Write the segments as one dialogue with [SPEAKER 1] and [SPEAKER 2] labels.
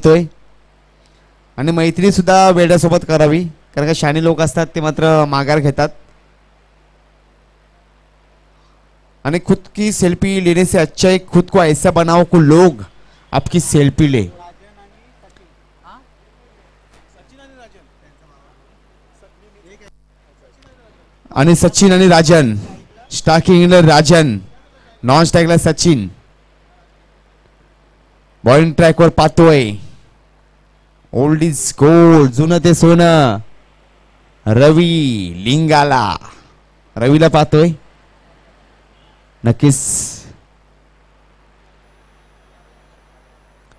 [SPEAKER 1] खेळतोय आणि मैत्री सुद्धा वेड्यासोबत करावी, कारण का शहाणे लोक असतात ते मात्र माघार घेतात. आणि खुद की सेल्फी लेने से अच्छा है खुद को ऐसा बनाओ कि लोग आपकी सेल्फी ले. आणि सचिन आणि राजन, स्टार्किंगला राजन, नॉन स्ट्राईकला सचिन. बॉलिंग ट्रॅकवर पाहतोय ओल्ड इज गोल्ड, जुनं ते सोनं. रवी लिंगाला, रवीला पाहतोय. नक्कीच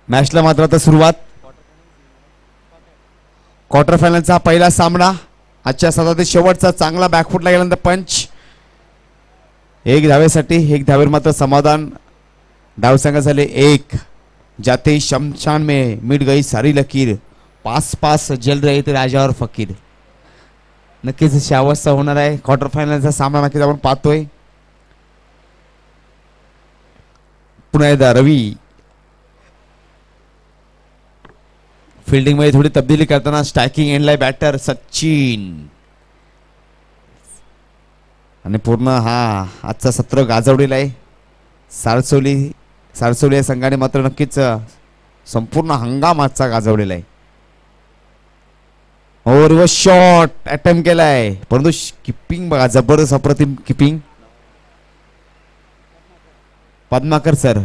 [SPEAKER 1] मॅचला मात्र आता सुरुवात. क्वार्टर फायनलचा पहिला सामना आजच्या सतत शेवटचा. चांगला बॅकफुटला गेल्यानंतर पंच. एक धावेसाठी, एक धावेवर मात्र समाधान. धावसंख्या झाले एक. जाते शमशान में मिट गई सारी लकीर, पास पास जल रहे थे राजा और फकीर. नक्कीच अशी अवस्था होणार आहे. क्वार्टर फायनलचा सामना नक्कीच आपण पाहतोय. पुन्हा एकदा रवी फिल्डिंग मध्ये थोडी तब्दिली करताना. स्ट्रायकिंग एंडला बॅटर सचिन. आणि पूर्ण हा आजचा सत्र गाजवलेला आहे. सारसोली या संघाने मात्र नक्कीच संपूर्ण हंगाम आजचा गाजवलेला आहे. हो, रिव्हर्स शॉट अटेम्प्ट केलाय, परंतु किपिंग बघा, जबरदस्त अप्रतिम किपिंग. पद्माकर सर,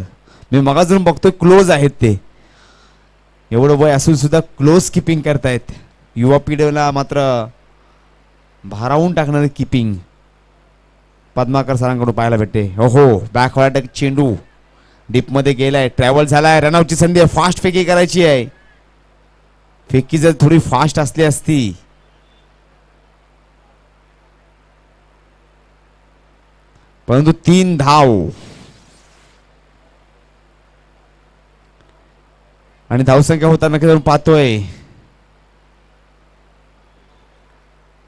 [SPEAKER 1] मी मगाजून बघतोय क्लोज आहेत ते. एवढं वय असून सुद्धा क्लोज किपिंग करतायत. युवा पिढीला मात्र भारावून टाकणारे किपिंग पद्माकर सरांकडून पाहायला भेटते. हो, बॅकवर्ड चेंडू डीप मध्ये गेलाय, ट्रॅव्हल झालाय. रनआउटची संधी आहे, फास्ट फेकी करायची आहे. फेकी जर थोडी फास्ट असली असती परंतु 3 धाव. आणि धावसंख्या होताना नक्की पाहतोय.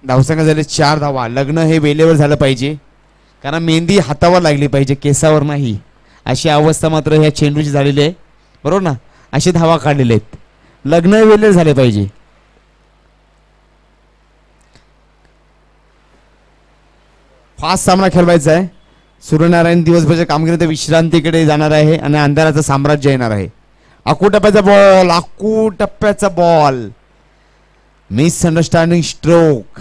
[SPEAKER 1] धावसंख्या झाली 4 धावा. लग्न हे वेळेवर झालं पाहिजे, कारण मेहंदी हातावर लागली पाहिजे, केसावर नाही. अशी अवस्था मात्र ह्या चेंडूची झालेली आहे, बरोबर ना. असे धावा काढलेले आहेत. लग्न वेळेवर झाले पाहिजे. फास्ट सामना खेळवायचा आहे. सूर्यनारायण दिवसभराच्या कामगिरीत विश्रांतीकडे जाणार आहे आणि अंधाराचं साम्राज्य येणार आहे. टप्प्याचा बॉल, मिसअंडरस्टँडिंग स्ट्रोक.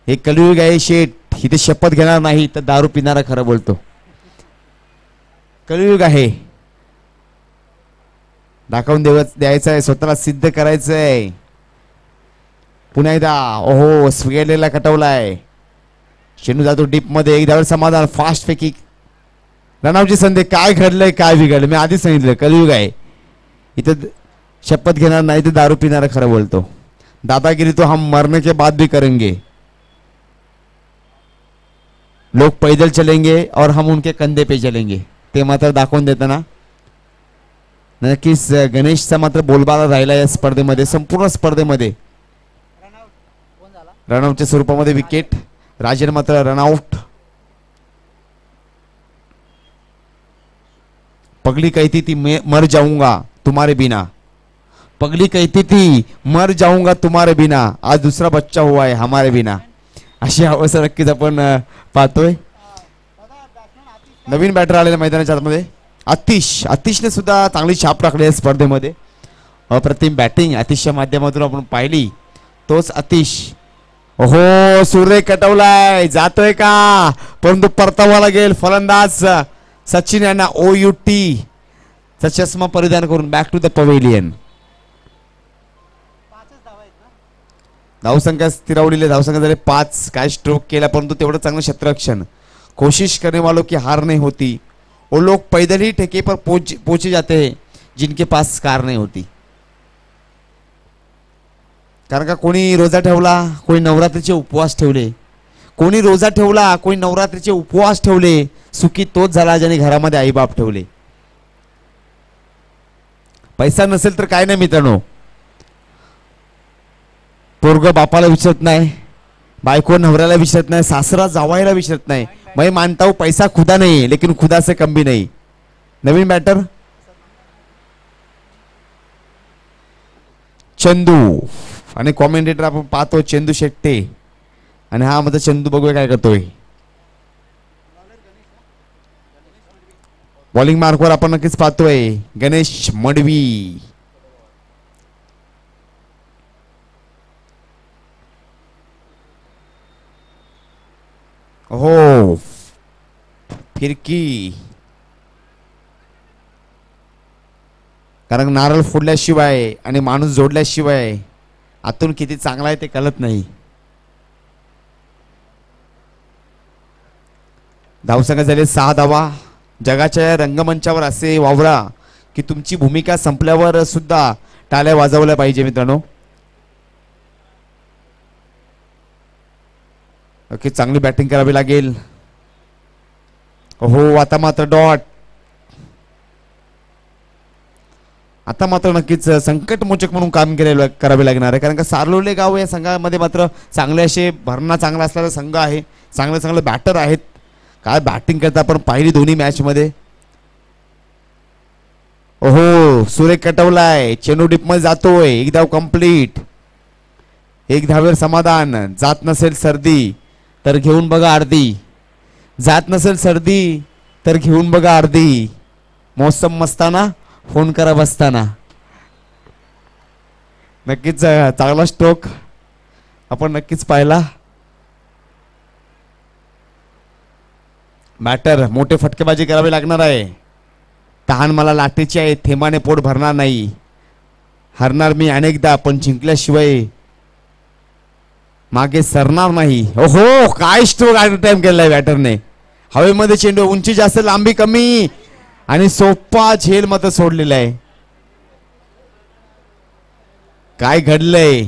[SPEAKER 1] हे कलियुग आहे शेठ, इथे शपथ घेणार नाही तर दारू पिणारा खरं बोलतो. कलियुग आहे, दाखवून द्यायचं आहे, स्वतःला सिद्ध करायचं आहे. पुन्हा एकदा ओहो, स्वेलेला कटवलाय. चेंडू जातो डीप मध्ये. एक धावेवर समाधान. फास्ट फेकी, रनआउटची संधी. काय घडलंय, काय बिघडलं, मी आधीच सांगितलं कलियुग आहे. इथं शपथ घेणार नाही तर दारू पिणारा खरं बोलतो. दादागिरी तो हम मरने के बाद भी करेंगे. लोग पैदल चलेंगे और हम उनके कंधे पे चलेंगे. ते मात्र दाखवून देताना नक्कीच गणेशचा मात्र बोलबाला राहिला या स्पर्धेमध्ये. संपूर्ण स्पर्धेमध्ये रनआउटच्या स्वरूपामध्ये विकेट. राजन मात्र रनआउट. पगली कहती थी मर जाऊंगा तुम्हारे बिना, पगली कहती थी मर जाऊंगा तुम्हारे बिना, आज दूसरा बच्चा हुआ है हमारे बिना. अशी अवस्था नक्कीच आपण पाहतोय. नवीन बॅटर आलेल्या मैदानाच्या आतमध्ये आतिशने सुद्धा चांगली छाप टाकली आहे स्पर्धेमध्ये. अप्रतिम बॅटिंग आतिशच्या माध्यमातून आपण पाहिली. तोच आतिश. ओहो, सूर्य कटवलाय, जातोय का, परंतु परतावा लागेल. फलंदाज सचिन यांना OUT चा चष्मा परिधान करून बॅक टू द पवेलियन. धावसंख्या स्थिरावलेली. धावसंख्या झाले 5. काय स्ट्रोक केला, परंतु तेवढं चांगलं क्षेत्ररक्षण. कोशिश करने वालों की हार नहीं होती. वो लोग पैदल ही ठेके पर पहुंचे जाते हैं जिनके पास कार नहीं होती. कारण का कोणी रोजा ठेवला, कोणी नवरात्रीचे उपवास ठेवले. कोणी रोजा ठेवला, कोणी नवरात्रीचे उपवास ठेवले. सुखी तोच झाला ज्याने घरामध्ये आईबाप ठेवले. पैसा नसेल तर काय नाही मित्रांनो. पोरग बापाला विचारत नाही, बायको नवऱ्याला विचारत नाही, सासरा जावायला विचारत नाही. मैं मानता हूं पैसा खुदा नहीं लेकिन खुदा से कम भी नहीं. नवीन बॅटर चंदू आणि कॉमेंटेटर आपण पाहतो चंदू शेट्टे आणि हा माझा चंदू बघूया काय करतोय. बॉलिंग मार्कवर आपण नक्कीच पाहतोय गणेश मडवी. हो फिरकी, कारण नारळ फोडल्याशिवाय आणि माणूस जोडल्याशिवाय आतून किती चांगला आहे ते कळत नाही. धावसंख्या झाले 6 धावा. जगाच्या रंगमंचावर असे वावरा की तुमची भूमिका संपल्यावर सुद्धा टाळ्या वाजवल्या पाहिजे मित्रांनो. ओके, चांगली बॅटिंग करावी लागेल. हो आता मात्र डॉट. आता मात्र नक्कीच संकटमोचक म्हणून काम करावे लागणार आहे, कारण का सारलोले गाव या संघामध्ये मात्र चांगले असे भरणा चांगला असलेला संघ आहे. चांगले चांगले बॅटर आहेत. काय बॅटिंग करता आपण पाहिली दोन्ही मॅच मध्ये. ओहो सुरेख कटवलाय, चेंडू डीप मध्ये जातोय. एक धाव कंप्लीट. एक धावेवर समाधान. जात नसेल सर्दी तर घेऊन बघा अर्धी. जात नसेल सर्दी तर घेऊन बघा अर्धी. मौसम मस्ताना फोन करा बसताना. नक्कीच चांगला स्ट्रोक आपण नक्कीच पाहिला. बॅटर मोठे फटकेबाजी करावी लागणार आहे. तहान मला लाटेची आहे, थेंबाने पोट भरणार नाही. हरणार मी अनेकदा पण जिंकल्याशिवाय मागे सरणार नाही. ओहो काय स्ट्रोक टाइम केलाय बॅटरने. हवेमध्ये चेंडू, उंची जास्त लांबी कमी आणि सोपा झेल मात्र सोडलेला आहे. काय घडलंय,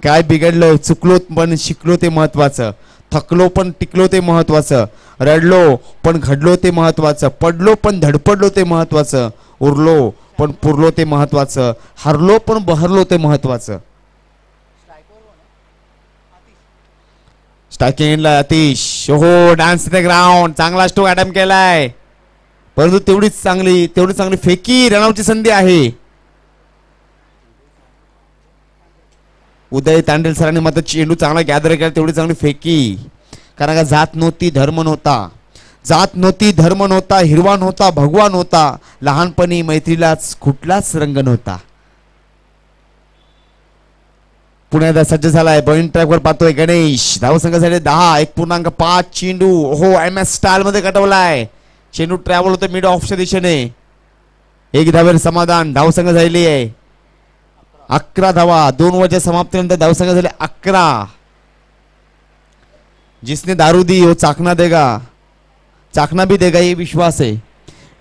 [SPEAKER 1] काय बिघडलंय. चुकलो पण शिकलो ते महत्वाचं. थकलो पण टिकलो ते महत्वाचं. रडलो पण घडलो ते महत्वाचं. पडलो पण धडपडलो ते महत्वाचं. उरलो पण पुरलो ते महत्वाचं. हरलो पण बहरलो ते महत्वाचं. स्ट्रायकिंगला अतिश. हो डान्स द ग्राउंड. चांगला स्ट्रोक अटेम्प्ट केलाय, परंतु तेवढी चांगली फेकी रनआउटची संधी आहे. उदय तांडेल सरांनी मात्र चेंडू चांगला गॅदर केला, तेवढी चांगली फेकी. कारण का जात नव्हती, धर्म नव्हता. जात नव्हती, धर्म नव्हता, हिरवा नव्हता, भगवा नव्हता. लहानपणी मैत्रीलाच कुठलाच रंग नव्हता. पुण्यात सज्ज झालाय. बॉलिंग ट्रॅकवर पाहतोय गणेश. धावसंख्या झाले 10. 1.5 चेंडू. हो एम एस स्टाईल मध्ये कटवलाय. चेंडू ट्रॅव्हल होतं मिड ऑफच्या दिशेने. एक धावेवर समाधान. धावसंख्या झालेली आहे 11 धावा. 2 ओव्हरच्या समाप्तीनंतर धावसंख्या झाले 11. जिसने दारू दी वो चाखना देगा, चाखना भी देगा ये विश्वास है.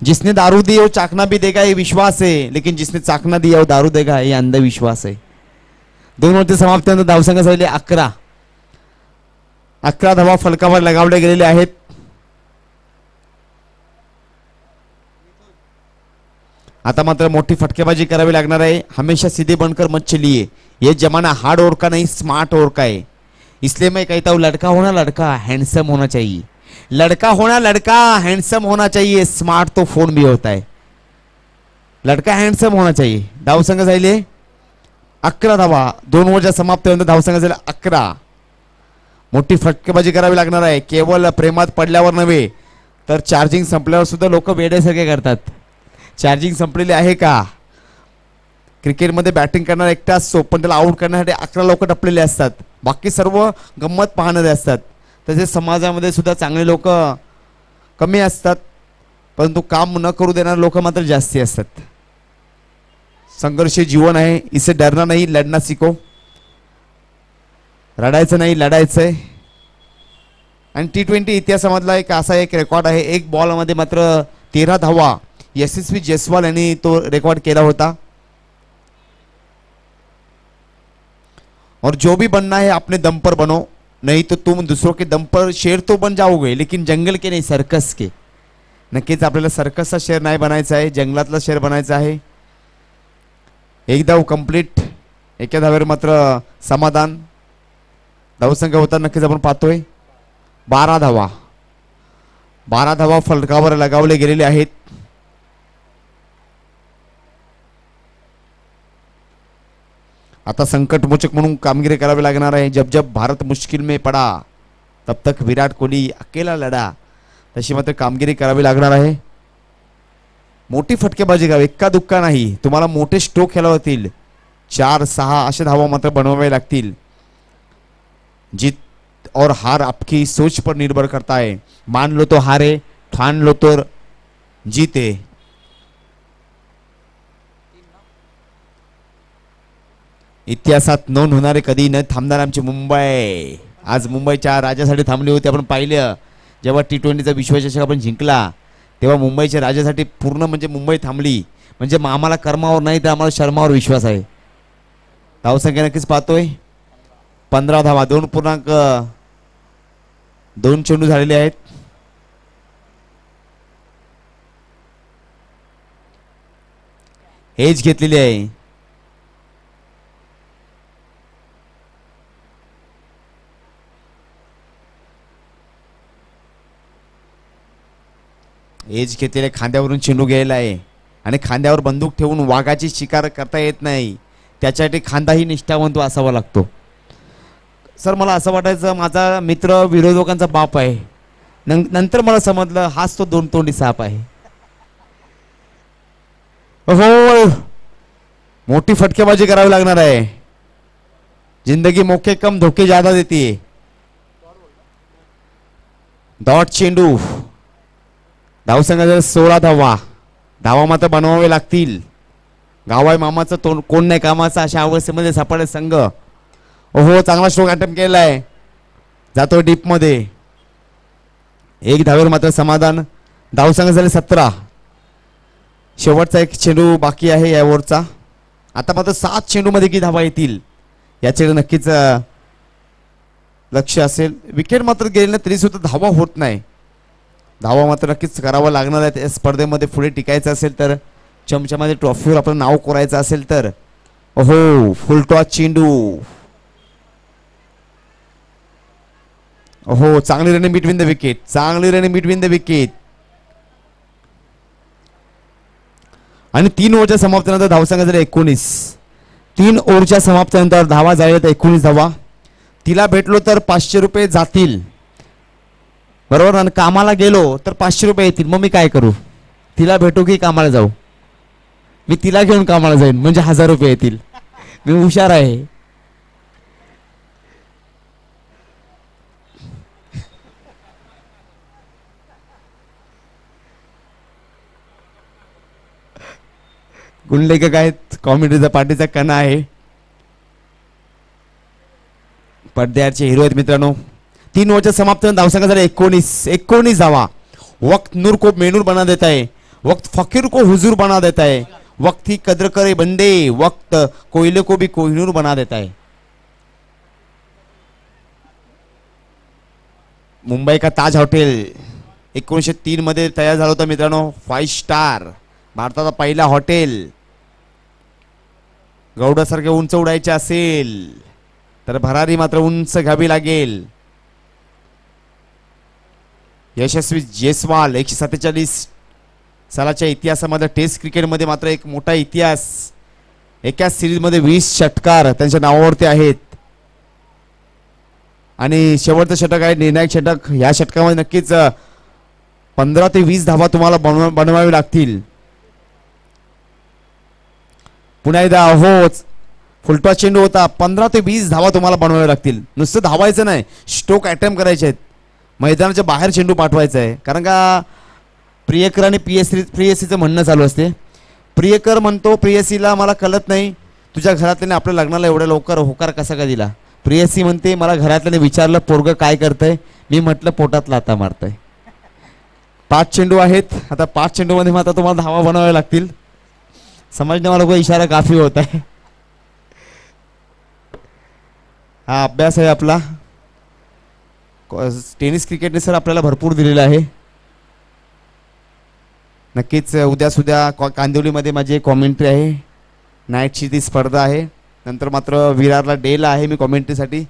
[SPEAKER 1] जिसने दारू दी वो चाखना भी देगा ये विश्वास है, लेकिन जिसने चाखना दिया वो दारू देगा ये अंधविश्वास है. 2 ओव्हरच्या समाप्तीनंतर धावसंख्या झालेली 11. 11 धावा फलकावर लगावले गेलेले आहेत. आता मात्र मोठी फटकेबाजी करावी लागणार आहे. हमेशा सीधे बनकर मत चलिए. ये जमाना हार्ड ओवर का नहीं स्मार्ट ओवर का है. इसलिए मैं कहता हूं लड़का होना लड़का हैंडसम होना चाहिए. लड़का होना लड़का हैंडसम होना चाहिए. स्मार्ट तो फोन भी होता है. लड़का हैंडसम होना चाहिए. धावसंख्या झाली 11 धावा. 2 ओव्हरच्या समाप्तीनंतर धावसंख्या झाली 11. मोठी फटकेबाजी करावी लागणार आहे. केवळ प्रेमात पडल्यावर नव्हे तर चार्जिंग संपल्यावर सुद्धा लोक वेड्यासारखे करतात. चार्जिंग संपलेली आहे का. क्रिकेटमध्ये बॅटिंग करणारा एकटा असतो, पण त्याला आउट करण्यासाठी 11 लोक टपलेले असतात. बाकी सर्व गंमत पाहणारे असतात. तसेच समाजामध्ये सुद्धा चांगले लोक कमी असतात, परंतु काम न करू देणारे लोक मात्र जास्ती असतात. संघर्ष जीवन आहे. इसे डरना नाही, लढना सीखो. रडायचं नाही, लढायचंय. आणि T20 इतिहासामधला एक असा एक रेकॉर्ड आहे. एक बॉलमध्ये मात्र 13 धावा यशस्वी जयस्वाल यांनी तो रेकॉर्ड केला होता. और जो भी बनना है अपने दम पर बनो, नहीं तो तुम दूसरों के दम पर शेर तो बन जाओगे, लेकिन जंगल के नहीं सर्कस के. नक्कीच आपल्याला सर्कसचा शेर नाही बनायचा आहे, जंगलातला शेर बनायचा आहे. एक धाव कंप्लीट. एका धावेवर मात्र समाधान. धावसंख्या होता नक्कीच आपण पाहतोय 12 धावा. 12 धावा फलकावर लगावले गेलेले आहेत. आता संकटमोचक म्हणून कामगिरी करावी लागणार आहे. जब जब भारत मुश्किल में पडा तब तक विराट कोहली अकेला लढा, तशी मात्र कामगिरी करावी लागणार आहे. मोठी फटकेबाजी करावी, इक्का दुक्का नाही. तुम्हाला मोठे स्ट्रोक खेळावे होतील. 4-6 अशा धावा मात्र बनवावे लागतील. जीत और हार आपकी सोच पर निर्भर करता है. मान लो तो हारे, ठान लो तो जीते. इतिहासात नोंद होणारे, कधी न थांबणार आमची मुंबई. आज मुंबईच्या राजासाठी थांबली होती. आपण पाहिलं जेव्हा T20चा विश्वचषक आपण जिंकला तेव्हा मुंबईच्या राजासाठी पूर्ण म्हणजे मुंबई थांबली. म्हणजे आम्हाला कर्मावर नाही तर आम्हाला शर्मावर विश्वास आहे. धावसंख्या नक्कीच पाहतोय 15 धावा, 2.2 चेंडू झालेले आहेत. एज घेतलेली आहे. एज घेतलेल्या खांद्यावरून चेंडू घ्यायला आहे आणि खांद्यावर बंदूक ठेवून वाघाची शिकार करता येत नाही. त्याच्यासाठी खांदाही निष्ठावंत असावा लागतो. सर मला असं वाटायचं माझा मित्र विरोधकांचा बाप आहे. नंतर मला समजलं हाच तो 2 तोंडी साप आहे. हो, मोठी फटकेबाजी करावी लागणार आहे. जिंदगी मौके कम धोके ज्यादा देती. डॉट चेंडू. धावसंख्या 16 धावा. धावा मात्र बनवावे लागतील. गावाय मामाचं तोंड कोण नाही कामाचा अशा अवस्थेमध्ये सापडले संघ. ओहो, चांगला स्ट्रोक अटेम्प्ट केलाय. जातो डीप मध्ये. 1 धावेवर मात्र समाधान. धावसंख्या झाले 17. शेवटचा एक चेंडू बाकी आहे या ओव्हरचा. आता मात्र 7 चेंडू मध्ये किती धावा येतील याच्याकडे नक्कीच लक्ष असेल. विकेट मात्र गेले तरी सुद्धा धावा होत नाही. धावा मात्र नक्कीच करावा लागणार आहे. त्या स्पर्धेमध्ये पुढे टिकायचं असेल तर, चमच्यामध्ये ट्रॉफीवर आपलं नाव कोरायचं असेल तर. ओहो, फुल टॉस चेंडू. ओहो, चांगली रनिंग बिटवीन द विकेट. चांगली रनिंग बिटवीन द विकेट. आणि 3 ओव्हरच्या समाप्तीनंतर धावसंख्या झाली 19. 3 ओव्हरच्या समाप्तीनंतर धावा झाल्या 19 धावा. तिला भेटलो तर 500 रुपये जातील, बरोबर. आणि कामाला गेलो तर 500 रुपये येतील. मग मी काय करू? तिला भेटू की कामाला जाऊ? मी तिला घेऊन कामाला जाईन, म्हणजे 1000 रुपये येतील. मी हुशार आहे. गुणलेखक आहेत, कॉमेडीचा पार्टीचा कणा आहे, पडद्याचे हिरो आहेत मित्रांनो. 3 ओव्हरच्या समाप्त धावसंख्या झाले 19 धावा. वक्त नूर को मेनूर बना देता है, वक्त फकीर को हुजूर बना देता है, वक्त ही कदर करे बंदे, वक्त कोयले को भी कोहिनूर बना देता है. मुंबई का ताज हॉटेल 1903 मध्ये तयार झालं होतं मित्रांनो. 5 स्टार, भारताचा पहिला हॉटेल. गौडासारखे उंच उडायचे असेल तर भरारी मात्र उंच घ्यावी लागेल. यशस्वी जयस्वाल 147 सालाच्या इतिहासामध्ये टेस्ट क्रिकेटमध्ये मात्र एक मोठा इतिहास. एकाच सिरीजमध्ये 20 षटकार त्यांच्या नावावरती आहेत. आणि शेवटचं षटक आहे निर्णायक षटक. या षटकामध्ये नक्कीच 15 ते 20 धावा तुम्हाला बनवावी लागतील. पुन्हा एकदा हो, फुलटॉस चेंडू होता. 15 ते 20 धावा तुम्हाला बनवाव्या लागतील. नुसतं धावायचं नाही, स्ट्रोक अटेम्प्ट करायचे आहेत. मैदानाच्या बाहेर चेंडू पाठवायचा आहे. कारण का प्रियकर आणि प्रियसीचं म्हणणं चालू असते. प्रियकर म्हणतो प्रियसीला मला कळत नाही तुझ्या घरातल्याने आपल्या लग्नाला एवढ्या लवकर होकार कसा का दिला. प्रियसी म्हणते मला घरातल्याने विचारलं पोरगं काय करतंय, मी म्हटलं पोटात लाथा मारतंय. 5 चेंडू आहेत. आता 5 चेंडूमध्ये मात्र तुम्हाला धावा बनवाव्या लागतील. समजणे मला कोई इशारा काफी होत आहे. हा अभ्यास आहे आपला. टेनिस क्रिकेटने सर आपल्याला भरपूर दिलेला आहे. नक्कीच उद्या सुद्धा कांदिवलीमध्ये माझी कॉमेंट्री आहे. नाईटची ती स्पर्धा आहे. नंतर मात्र विरारला डेला आहे मी कॉमेंट्रीसाठी.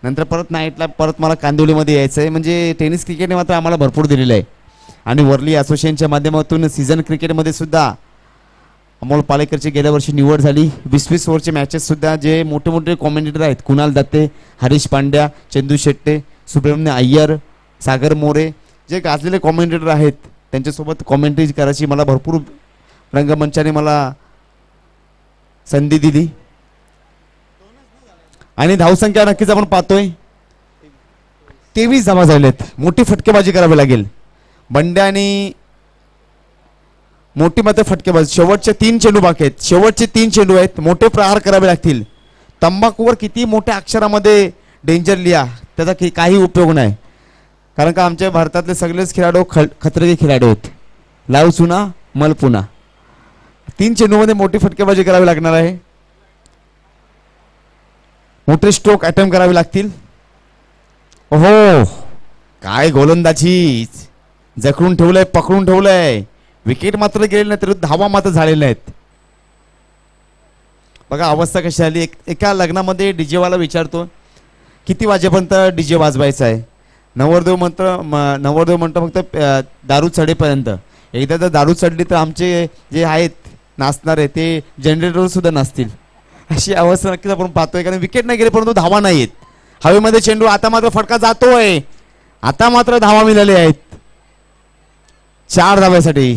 [SPEAKER 1] नंतर परत नाईटला परत मला कांदिवलीमध्ये यायचं आहे. म्हणजे टेनिस क्रिकेटने मात्र आम्हाला भरपूर दिलेलं आहे. आणि वर्ली असोसिएशनच्या माध्यमातून सीझन क्रिकेटमध्ये सुद्धा अमोल पालेकरची गेल्या वर्षी निवड झाली. 20-20 ओव्हरचे मॅचेस सुद्धा जे मोठे मोठे कॉमेंटेटर आहेत, कुणाल दत्ते, हरीश पांड्या, चंदू शेट्टे, सुब्रमण्य अय्यर, सागर मोरे, जे गाजलेले कॉमेंटेटर आहेत त्यांच्यासोबत कॉमेंट्री करायची मला भरपूर रंगमंचाने मला संधी दिली. आणि धावसंख्या नक्कीच आपण पाहतोय 23 धावा झालेत. मोठी फटकेबाजी करावी लागेल बंड्या आणि मोठी मात्र फटकेबाजी. शेवटचे 3 चेंडू बाकी आहेत. शेवटचे 3 चेंडू आहेत. मोठे प्रहार करावे लागतील. तंबाखूवर किती मोठ्या अक्षरामध्ये डेंजर लिहा, त्याचा काही उपयोग नाही. कारण का आमच्या भारतातले सगळेच खेळाडू खतरे खेळाडू आहेत. लाव सुना मल पुन्हा. 3 चेंडूमध्ये मोठी फटकेबाजी करावी लागणार आहे. मोठे स्ट्रोक अटेम्प्ट करावे लागतील. हो काय गोलंदाजी, जखडून ठेवलंय, पकडून ठेवलंय. विकेट मात्र गेलेले नाही, तर धावा मात्र झालेल्या आहेत. बघा अवस्था कशी आली. एका लग्नामध्ये डीजेवाला विचारतो किती वाजेपर्यंत डीजे वाजवायचा आहे. नवरदेव म्हणतो फक्त दारू चढेपर्यंत. एकदा जर दारू चढली तर आमचे जे आहेत नाचणारे ते जनरेटर सुद्धा नसतील. अशी अवस्था नक्कीच आपण पाहतोय. कारण विकेट नाही गेले परंतु धावा नाही आहेत. हवेमध्ये चेंडू. आता मात्र फटका जातोय. आता मात्र धावा मिळाले आहेत 4 धाव्यासाठी.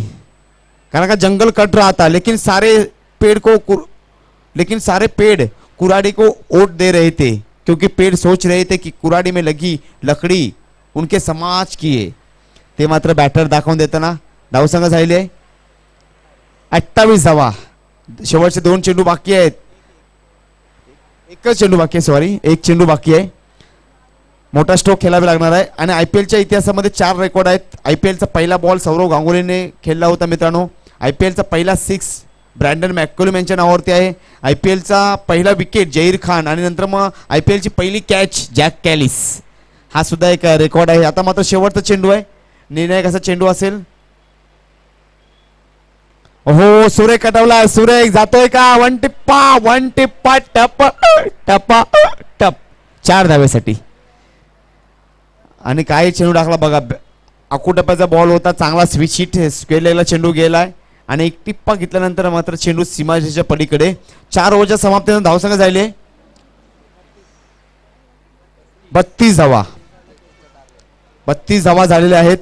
[SPEAKER 1] कारण का जंगल कट रहा था लेकिन सारे पेड़ कुराड़ी को वोट दे रहे थे, क्योंकि पेड़ सोच रहे थे कि कुराड़ी में लगी लकड़ी उनके समाज की है. ते मात्र बॅटर दाखवून देताना धावसंख्या झालेली 28 धावा. शेवटचे 2 चेंडू बाकी आहेत. एकच चेंडू बाकी आहे. सॉरी, एक चेंडू बाकी आहे. मोठा स्ट्रोक खेळावा लागणार आहे. आणि IPLच्या इतिहासामध्ये 4 रेकॉर्ड आहेत. IPLचा पहिला बॉल सौरव गांगुलीने खेळला होता मित्रांनो. IPLचा पहिला 6 ब्रँडन मॅककलम यांच्या नावावरती आहे. IPLचा पहिला विकेट जहीर खान आणि नंतर मग IPLची पहिली कॅच जॅक कॅलिस, हा सुद्धा एक रेकॉर्ड आहे. आता मात्र शेवटचा चेंडू आहे. निर्णायक असा चेंडू असेल. हो सुरेख कटवला. सुरेख जातोय का. वन टिप्पा टप टप टप 4 धावेसाठी. आणि काय चेंडू टाकला बघा. अकुटप्प्याचा बॉल होता. चांगला स्विच हिट केलेला चेंडू गेलाय आणि एक टिप्पा घेतल्यानंतर मात्र चेंडू सीमारेषेच्या पलीकडे. 4 ओव्हरच्या समाप्तीनंतर धावसंख्या झाली 32 धावा. 32 धावा झालेल्या आहेत.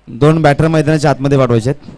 [SPEAKER 1] दोन बॅटर मैदानाच्या आतमध्ये पाठवायचे आहेत.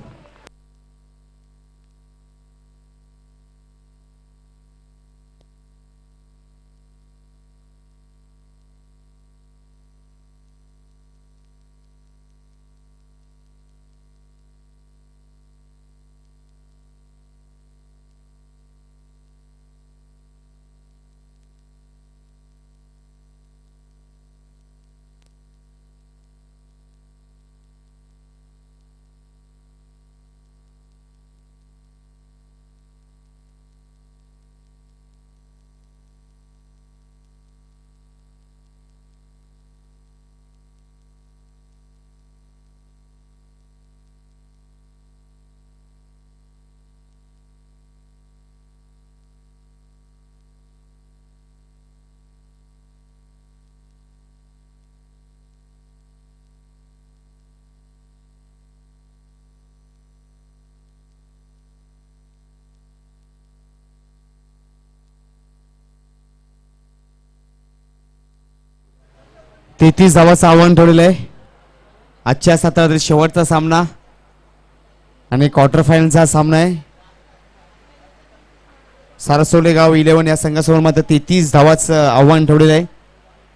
[SPEAKER 1] 33 धावांचं आव्हान ठेवलेलं आहे. आजच्या सत्रातील शेवटचा सामना आणि क्वार्टर फायनलचा सामना आहे. सारसोले गाव 11 या संघासमोर मात्र 33 धावांचं आव्हान ठेवलेलं आहे.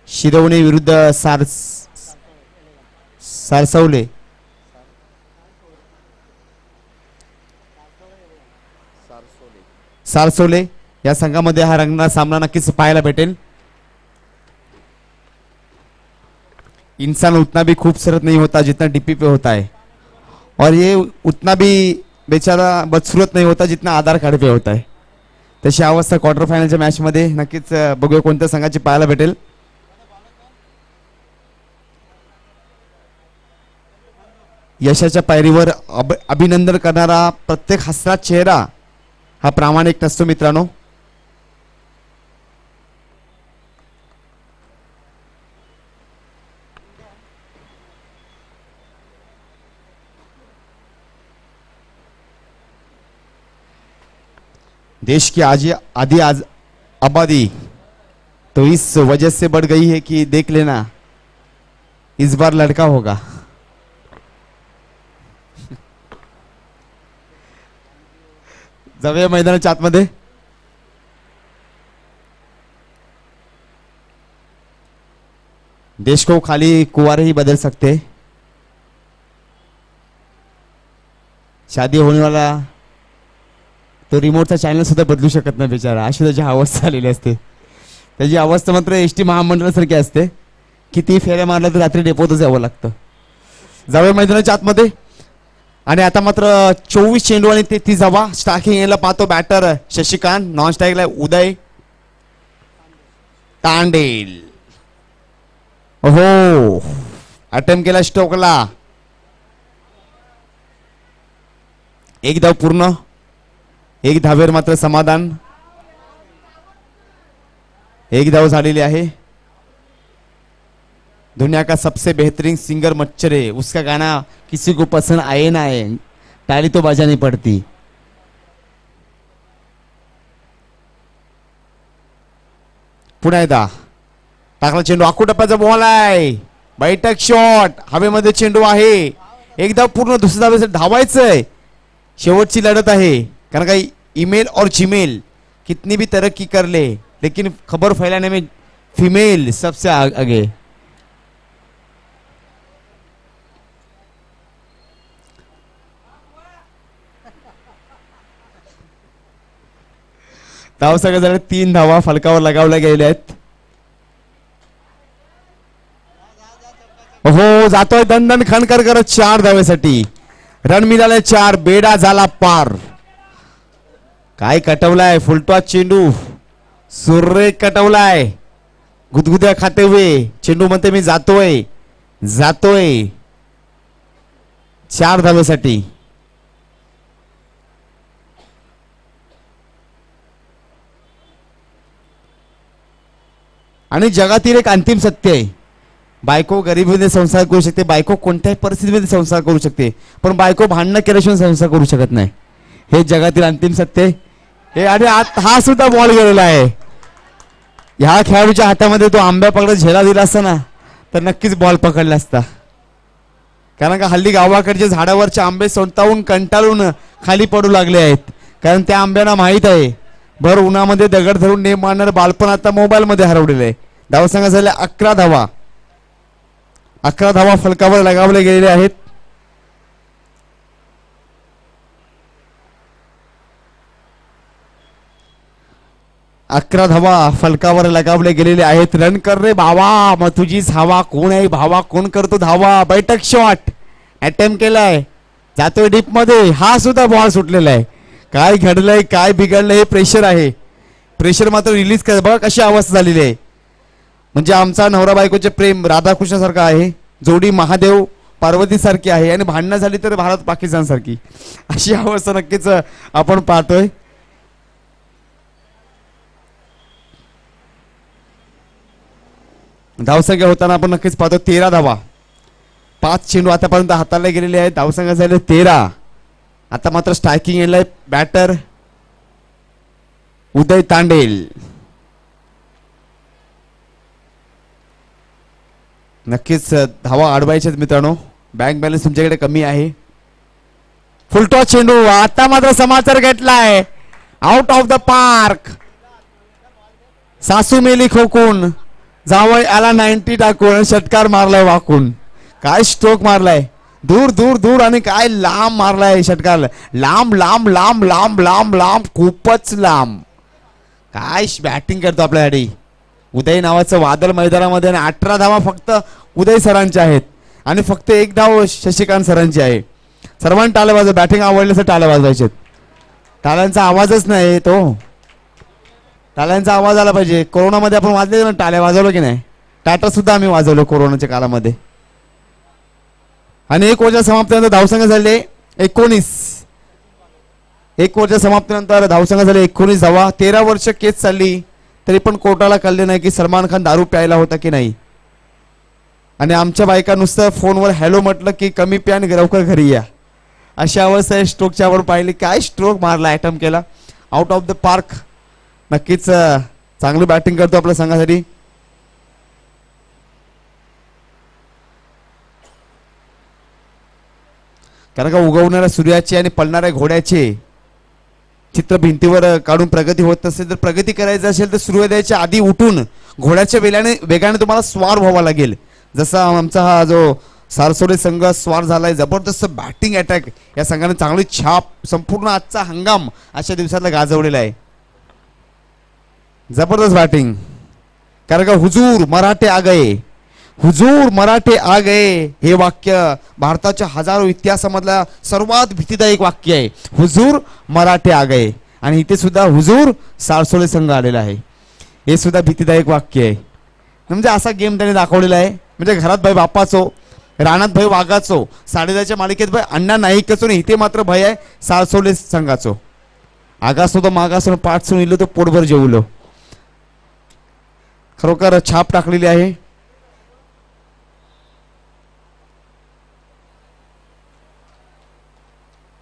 [SPEAKER 1] शिरवणे विरुद्ध सारसवले. सारसोले या संघामध्ये हा रंगणार सामना नक्कीच पाहायला भेटेल. इंसान उतना भी खूबसूरत नहीं होता जितना डीपी पे होता है और ये उतना भी बेचारा बदसूरत नहीं होता जितना आधार कार्ड पे होता है. तशी अवस्था क्वार्टर फायनलच्या मॅच मध्ये नक्कीच बघूया कोणत्या संघाची पाहायला भेटेल. यशाच्या पायरीवर अभिनंदन करणारा प्रत्येक हसरा चेहरा हा प्रामाणिक नसतो मित्रांनो. देश की आधी आबादी तो इस वजह से बढ़ गई है कि देख लेना इस बार लड़का होगा. जाऊया मैदानाच्या आतमध्ये. देश को खाली कुंवारे ही बदल सकते. शादी होने वाला तो रिमोटचा चॅनल सुद्धा बदलू शकत नाही बिचारा. अशी त्याची अवस्था आलेली असते. त्याची अवस्था मात्र एसटी महामंडळासारखी असते. किती फेऱ्या मारल्या तर रात्री डेपोतच यावं लागतं. जाऊया मैदानाच्या आतमध्ये. आणि आता मात्र 24 चेंडू आणि 33 धावा. स्टार्किंग यायला पाहतो बॅटर शशिकांत. नॉन स्ट्राईकला उदय तांडेल. हो अटेम्प्ट केला स्टोकला. एक धाव पूर्ण. एक धावेवर मात्र समाधान. एक धाव झालेली आहे. दुनिया का सबसे बेहतरीन सिंगर मच्छरे उसका गाना किसी को पसंद आए ना आए ताली तो बजानी पड़ती. पुन्हा एकदा टाकला चेंडू. आकुटप्प्याचा बॉल आहे. बैठक शॉट हवेमध्ये चेंडू आहे. एक धाव पूर्ण. दुसऱ्या धावेसाठी धावायचंय. शेवटची लढत आहे. कारण का ईमेल और जीमेल कितनी भी तरक्की कर ले लेकिन खबर फैलाने में फीमेल सबसे आगे. धाव सगळे झाले. 3 धावा फलकावर लगावल्या गेल्या आहेत. हो जातोय दंदन खणकर करत 4 धावेसाठी. रन मिळाले 4. बेडा झाला पार. काय कटवलाय फुलटॉस चेंडू. सुर्रे कटवलाय. गुदगुद्या खाते हुए चेंडू म्हणते मी जातोय जातोय. 4 धावेसाठी. आणि जगातील एक अंतिम सत्य आहे. बायको गरिबीमध्ये संसार करू शकते. बायको कोणत्याही परिस्थितीमध्ये संसार करू शकते. पण बायको भांडणं केल्याशिवाय संसार करू शकत नाही. हे जगातील अंतिम सत्य. हे आणि हा सुद्धा बॉल गेलेला आहे. ह्या खेळाडूच्या हातामध्ये तो आंब्या पकडत झेला दिला असता ना तर नक्कीच बॉल पकडला असता. कारण का हल्ली गावाकडचे झाडावरचे आंबे स्वतःहून कंटाळून खाली पडू लागले आहेत. कारण त्या आंब्यांना माहित आहे भर उन्हामध्ये दगड धरून नेम मारणार बालपण आता मोबाईल मध्ये हरवलेलं आहे. धावसंख्या झाल्या 11 धावा. 11 धावा फलकावर लगावले गेलेले आहेत. अकरा धावा फलकावर लगावले गेलेले आहेत. रन कर रे भावा मग तुझीच हवा. कोण आहे भावा कोण करतो धावा. बैठक शॉट अटेम्प्ट केलाय. जातोय डीप मध्ये. हा सुद्धा बॉल सुटलेला आहे. काय घडलंय काय बिघडलंय हे प्रेशर आहे. प्रेशर मात्र रिलीज कर. बघ कशी अवस्था झालेली आहे. म्हणजे आमचा नवरा बायकोचे प्रेम राधाकृष्णासारखं आहे. जोडी महादेव पार्वती सारखी आहे. आणि भांडणं झाली तर भारत पाकिस्तान सारखी अशी अवस्था नक्कीच आपण पाहतोय. धावसंख्या होताना आपण नक्कीच पाहतो 13 धावा. 5 चेंडू आतापर्यंत हाताळले गेलेले आहेत. धावसंख्या झाले 13. आता मात्र स्ट्रायकिंग येईल बॅटर उदय तांडेल. नक्कीच धावा अडवायच्यात मित्रांनो. बँक बॅलन्स तुमच्याकडे कमी आहे. फुलटॉस चेंडू आता मात्र समाचार घेतलाय आउट ऑफ द पार्क. सासू मेली खोकून जावळ आला 90 टाकून षटकार मारलाय वाकून. काय स्ट्रोक मारलाय दूर दूर दूर आणि काय लांब मारलाय षटकार. लांब लांब लांब लांब लांब लांब खूपच लांब. काय बॅटिंग करतो आपल्यासाठी उदय नावाचं वादळ मैदानामध्ये. आणि 18 धावा फक्त उदय सरांच्या आहेत आणि फक्त 1 धाव शशिकांत सरांची आहे. सर्वांनी टाळ्या वाजवा. बॅटिंग आवडली तर टाळ्या वाजवायचे. टाळ्यांचा आवाजच नाही तो. टाळ्यांचा आवाज आला पाहिजे. कोरोनामध्ये आपण वाजले ना टाळ्या वाजवलो की नाही. टाटा सुद्धा आम्ही वाजवलो कोरोनाच्या काळामध्ये. आणि 1 ओव्हरच्या समाप्तीनंतर धावसंख्या झाले 19. 1 ओव्हरच्या समाप्तीनंतर धावसंख्या झाले 19 धावा. 13 वर्ष केस चालली तरी पण कोर्टाला कळले नाही की सलमान खान दारू प्यायला होता की नाही. आणि आमच्या बायका नुसतं फोनवर हॅलो म्हटलं की कमी प्या आणि लवकर घरी या अशी अवस्था आहे. स्ट्रोकच्या वर पाहिली काय स्ट्रोक मारला अटेम्प्ट केला आउट ऑफ द पार्क. नक्कीच चांगली बॅटिंग करतो आपल्या संघासाठी. कारण का उगवणाऱ्या सूर्याचे आणि पळणाऱ्या घोड्याचे चित्र भिंतीवर काढून प्रगती होत असेल तर प्रगती करायची असेल तर सूर्योदयाच्या आधी उठून घोड्याच्या वेगाने तुम्हाला स्वार व्हावा लागेल. जसा आमचा हा जो सारसोडे संघ स्वार झालाय. जबरदस्त बॅटिंग अटॅक या संघाने चांगली छाप संपूर्ण आजचा हंगाम अशा दिवसातला गाजवलेला आहे. जबरदस्त बॅटिंग. कारण का हुजूर मराठे आ गए. हुजूर मराठे आ गए हे वाक्य भारताच्या हजारो इतिहासामधला सर्वात भीतीदायक वाक्य आहे. हुजूर मराठे आ गए. आणि इथे सुद्धा हुजूर सारसोडे संघ आलेला आहे. हे सुद्धा भीतीदायक वाक्य आहे. म्हणजे असा गेम त्याने दाखवलेला आहे. म्हणजे घरात भय बापाचो रानात भय वाघाचो 10.5च्या मालिकेत भय अण्णा नाईकचो. इथे मात्र भय आहे सारसोडे संघाचो. आगासो तो मागासो पाठसून इलो तो पोटभर जेवलो. खरोखर छाप टाकलेली आहे.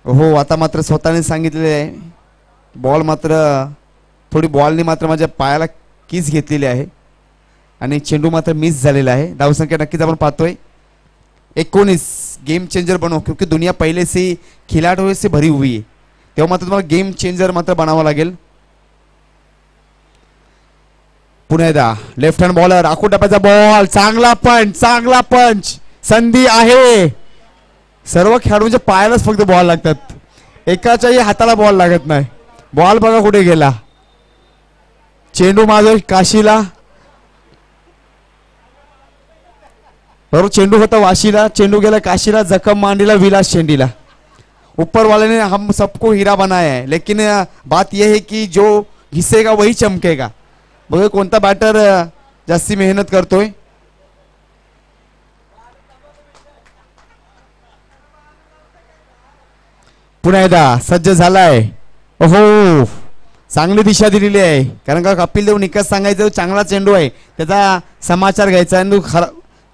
[SPEAKER 1] हो आता मात्र स्वतःने सांगितलेले आहे बॉल मात्र थोडी बॉलने मात्र माझ्या पायाला किस घेतलेली आहे आणि चेंडू मात्र मिस झालेला आहे. धावसंख्या नक्कीच आपण पाहतोय 19. गेम चेंजर बनो क्योंकि दुनिया पहले से खिलाड़ियों से भरी हुई है. तेव्हा मात्र तुम्हाला गेम चेंजर मात्र बनावं लागेल. पुन्हा एकदा लेफ्ट हँड बॉलर आखून टप्प्याचा बॉल. चांगला पंच संधी आहे. सर्व खेळाडूंच्या पायालाच फक्त बॉल लागतात. एकाच्याही हाताला बॉल लागत नाही. बॉल बघा कुठे गेला. चेंडू माझा काशीला बरोबर. चेंडू होता वाशीला चेंडू गेला काशीला. जखम मांडीला विलास शेंडीला. ऊपर वाले ने हम सबको हीरा बनाया है लेकिन बात यह है कि जो घिसेगा वही चमकेगा. बघा कोणता बॅटर जास्ती मेहनत करतोय. पुन्हा एकदा सज्ज झालाय. ओहो चांगली दिशा दिलेली आहे. कारण का कपिल देव निकष सांगायचं चांगला चेंडू आहे त्याचा समाचार घ्यायचा आणि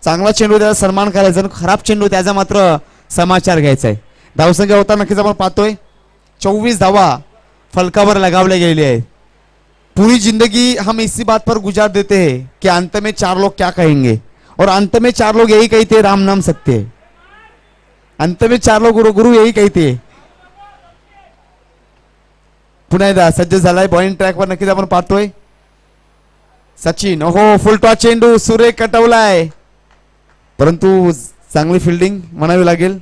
[SPEAKER 1] चांगला चेंडू त्याचा सन्मान करायचा आणि खराब चेंडू त्याचा मात्र समाचार घ्यायचा आहे. धावसंख्या होता नक्कीच आपण पाहतोय 24 धावा फलकावर लगावले गेलेले आहेत. पूरी जिंदगी हम इसी बात पर गुजार देते हैं कि अंत में 4 लोग क्या कहेंगे और अंत में 4 लोग यही कहते राम नाम सत्य है. अंत में 4 लोग गुरु यही कहते. पुन्हा एकदा सज्ज झालाय. बॉलिंग ट्रॅकवर नक्कीच आपण पाहतोय सचिन. हो फुलटॉस चेंडू सुरेख कटवलाय परंतु चांगली फिल्डिंग म्हणावी लागेल.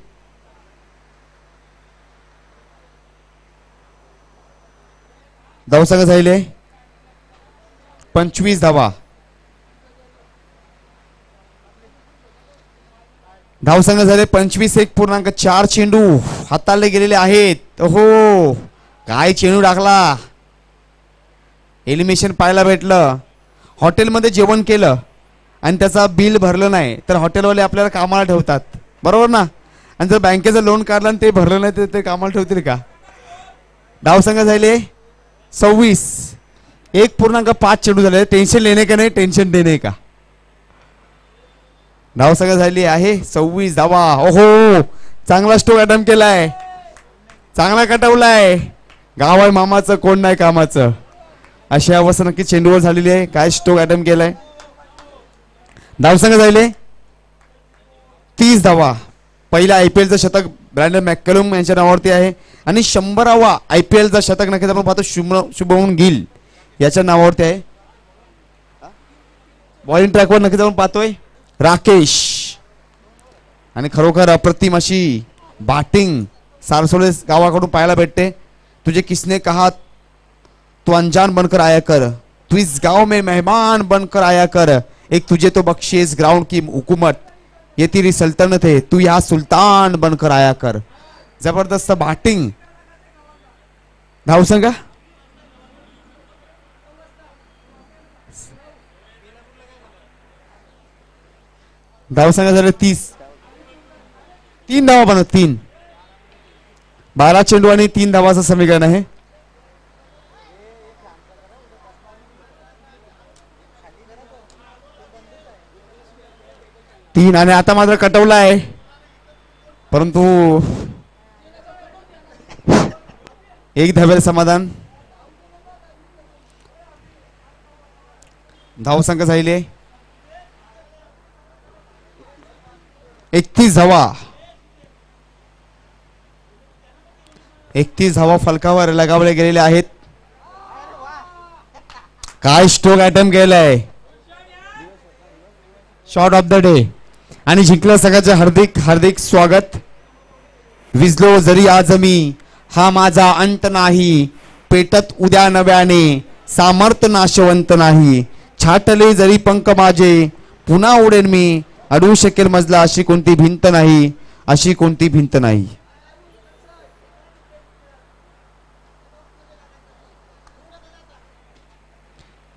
[SPEAKER 1] धावसंख्या झाले 25 धावा. धावसंख्या झाले 25. 1.4 चेंडू हाताळले गेलेले आहेत. हो काय चेंडू टाकला. एलिमिनेशन पाहायला भेटलं. हॉटेलमध्ये जेवण केलं आणि त्याचा बिल भरलं नाही तर हॉटेलवाले आपल्याला कामाला ठेवतात बरोबर ना. आणि जर बँकेचं लोन काढलं आणि ते भरलं नाही तर ते कामाला ठेवतील का. धावसंख्या झाले 26. 1.5 चेंडू झाले. टेन्शन लेणे का नाही टेन्शन देणे का. धावसंख्या झाली आहे 26 धावा. ओहो चांगला स्ट्रोक अटेम्प्ट केलाय. चांगला कटवलाय. गाव आहे मामाचं कोण नाही कामाचं अशी अवस्था नक्की चेंडूवर झालेली आहे. काय स्ट्रोक अटेम्प्ट केलाय. धावसंख्या झाले 30 धावा. पहिल्या IPLचं शतक ब्रँडन मॅककलम यांच्या नावावरती आहे आणि 100वा IPLचं शतक नक्कीच आपण पाहतो शुभमन गिल याच्या नावावरती आहे. बॉलिंग ट्रॅकवर नक्कीच आपण पाहतोय राकेश. आणि खरोखर अप्रतिम अशी बॅटिंग सारसोले गावाकडून पाहायला भेटते. तुझे किसने कहा तू अनजान बनकर आया कर, तू इस गांव में मेहमान बनकर आया कर, एक तुझे तो बख्शे इस ग्राउंड की हुकूमत, ये तेरी सल्तनत है, तू यहाँ सुल्तान बनकर आया कर. जबरदस्त बॅटिंग. धावसंख्या झाले 30. 3 धावा बनत 3. 12 चेंडू आणि 3 धावाचं समीकरण आहे. तीन आणि आता मात्र कटवला आहे परंतु 1 धावेल समाधान. धावसंख्या झाली 31 धावा. 31 धावा फलकावर लगावले गेलेले आहेत. काय स्ट्रोक अटेम्प्ट केलाय. शॉट ऑफ द डे आणि जिंकलं सगळ्याचे हार्दिक हार्दिक स्वागत. विजलो जरी आज मी, हा माझा अंत नाही, पेटत उद्या नव्याने, सामर्थ नाशवंत नाही, छाटले जरी पंख माझे, पुन्हा उडेन मी, अडवू शकेल मजला अशी कोणती भिंत नाही, अशी कोणती भिंत नाही.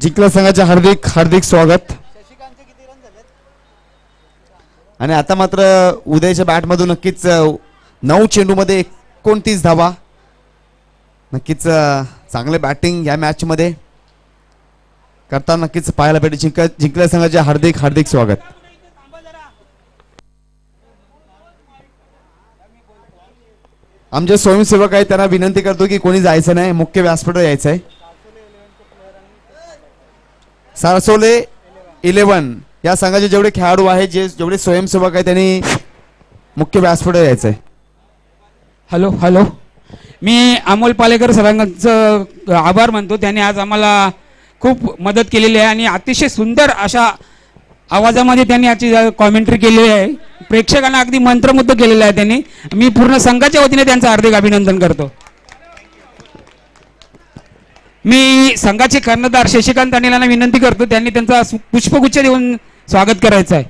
[SPEAKER 1] जिंकलं संघाचे हार्दिक हार्दिक स्वागत. आणि आता मात्र उदयच्या बॅटमधून नक्कीच 9 चेंडूमध्ये 29 धावा. नक्कीच चांगले बॅटिंग या मॅच मध्ये करताना नक्कीच पाहायला भेटेल. जिंकल्या संघाचे हार्दिक हार्दिक स्वागत. आमचे स्वयंसेवक आहे त्यांना विनंती करतो की कोणी जायचं नाही, मुख्य व्यासपीठावर यायचं आहे. सारसोले 11 या संघाचे जेवढे खेळाडू आहेत, जेवढे स्वयंसेवक आहेत त्यांनी मुख्य व्यासपीठावर यायचं आहे.
[SPEAKER 2] हॅलो हॅलो, मी अमोल पालेकर सरांचं आभार मानतो. त्यांनी आज आम्हाला खूप मदत केलेली आहे आणि अतिशय सुंदर अशा आवाजामध्ये त्यांनी याची कॉमेंट्री केलेली आहे. प्रेक्षकांना अगदी मंत्रमुग्ध केलेलं आहे त्यांनी. मी पूर्ण संघाच्या वतीने त्यांचं हार्दिक अभिनंदन करतो. मी संघाचे कर्णधार शशिकांत अनिलांना विनंती करतो त्यांनी त्यांचा पुष्पगुच्छ देऊन स्वागत करायचं आहे.